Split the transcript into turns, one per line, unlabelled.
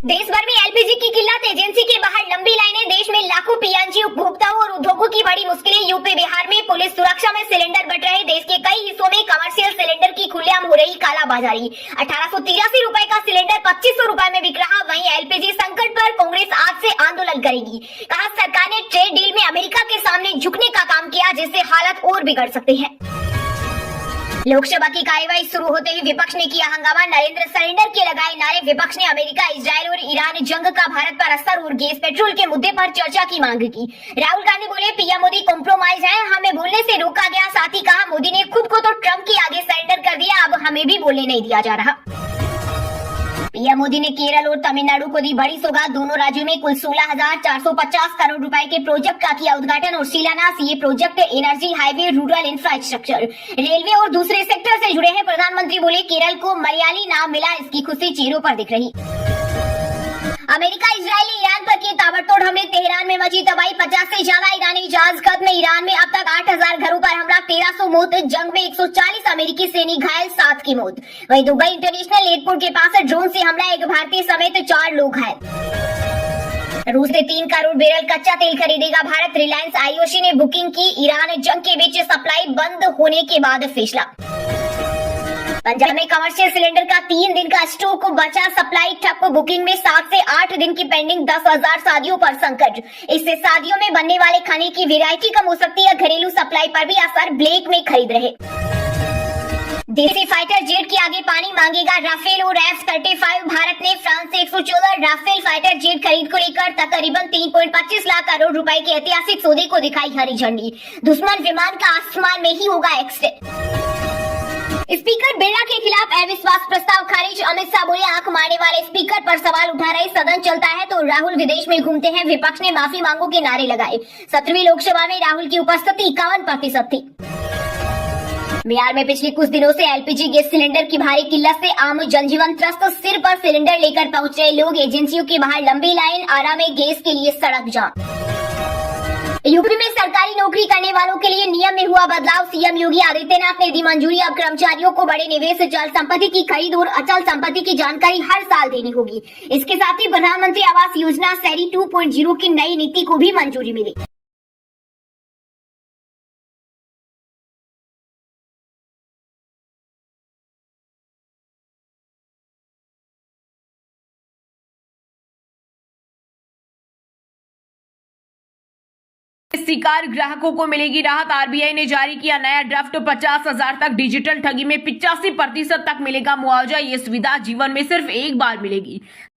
देश भर में एलपीजी की किल्लत, एजेंसी के बाहर लंबी लाइनें, देश में लाखों पीएनजी उपभोक्ताओं और उद्योगों की बड़ी मुश्किलें। यूपी बिहार में पुलिस सुरक्षा में सिलेंडर बट रहे। देश के कई हिस्सों में कमर्शियल सिलेंडर की खुलेआम हो रही कालाबाजारी। 1883 रुपए का सिलेंडर 2500 रुपए में बिक रहा। वहीं एलपीजी संकट पर कांग्रेस आज से आंदोलन करेगी। कहा सरकार ने ट्रेड डील में अमेरिका के सामने झुकने का काम किया, जिससे हालत और बिगड़ सकते हैं। लोकसभा की कार्यवाही शुरू होते ही विपक्ष ने किया हंगामा। नरेंद्र सरेंडर के लगाए नारे। विपक्ष ने अमेरिका, इजरायल और ईरान जंग का भारत पर असर और गैस पेट्रोल के मुद्दे पर चर्चा की मांग की। राहुल गांधी बोले पीएम मोदी कॉम्प्रोमाइज है, हमें बोलने से रोका गया। साथ ही कहा मोदी ने खुद को तो ट्रंप के आगे सरेंडर कर दिया, अब हमें भी बोलने नहीं दिया जा रहा। पीएम मोदी ने केरल और तमिलनाडु को दी बड़ी सौगात। दोनों राज्यों में कुल 16,450 करोड़ रुपए के प्रोजेक्ट का किया उद्घाटन और शिलान्यास। ये project energy, highway, rural infrastructure, railway और दूसरे सेक्टर से जुड़े हैं। प्रधानमंत्री बोले केरल को मलयाली नाम मिला, इसकी खुशी चेहरों पर दिख रही। अमेरिका, इजरायल, ईरान पर किए ताबड़तोड़ हमले। तेहरान में मची तबाही, 50 से ज्यादा ईरानी जहाज खत्म। ईरान में अब तक 8000 घरों पर हमला, 1300 मौत। जंग में 140 अमेरिकी सैनिक घायल, 7 की मौत। वहीं दुबई इंटरनेशनल एयरपोर्ट के पास ड्रोन से हमला, एक भारतीय समेत 4 लोग घायल। रूस से 3 करोड़ बैरल कच्चा तेल खरीदेगा भारत। रिलायंस आईओसी ने बुकिंग की। ईरान जंग के बीच सप्लाई बंद होने के बाद फैसला। पंजाब में कमर्शियल सिलेंडर का 3 दिन का स्टॉक बचा, सप्लाई ठप। बुकिंग में 7 से 8 दिन की पेंडिंग, 10,000 शादियों पर संकट। इससे शादियों में बनने वाले खाने की वैरायटी कम हो सकती है। घरेलू सप्लाई पर भी असर, ब्लैक में खरीद रहे। देसी फाइटर जेट के आगे पानी मांगेगा राफेल और F-35। भारत ने फ्रांस से 114 राफेल फाइटर जेट खरीद को लेकर तकरीबन 3.25 लाख करोड़ रुपए के ऐतिहासिक सौदे को दिखाई हरी झंडी। दुश्मन विमान का आसमान में ही होगा एक्सीडेंट। स्पीकर बिरला के खिलाफ अविश्वास प्रस्ताव खारिज। अमित शाह बोले आंख मारने वाले स्पीकर पर सवाल उठा रहे। सदन चलता है तो राहुल विदेश में घूमते हैं। विपक्ष ने माफी मांगो के नारे लगाए। 17वीं लोकसभा में राहुल की उपस्थिति 51% थी। बिहार में पिछले कुछ दिनों से एलपीजी गैस सिलेंडर की भारी किल्लत से आम जनजीवन त्रस्त। सिर पर सिलेंडर लेकर पहुंच रहे लोग, एजेंसियों के बाहर लंबी लाइन, आरा में गैस के लिए सड़क जाम। यूपी में सरकारी नौकरी करने वालों के लिए नियम में हुआ बदलाव। सीएम योगी आदित्यनाथ ने दी मंजूरी। अब कर्मचारियों को बड़े निवेश, चल संपत्ति की खरीद और अचल संपत्ति की जानकारी हर साल देनी होगी। इसके साथ ही प्रधानमंत्री आवास योजना शहरी 2.0 की नई नीति को भी मंजूरी मिली।
शिकार ग्राहकों को मिलेगी राहत। आरबीआई ने जारी किया नया ड्राफ्ट। 50,000 तक डिजिटल ठगी में 85% तक मिलेगा मुआवजा। ये सुविधा जीवन में सिर्फ एक बार मिलेगी।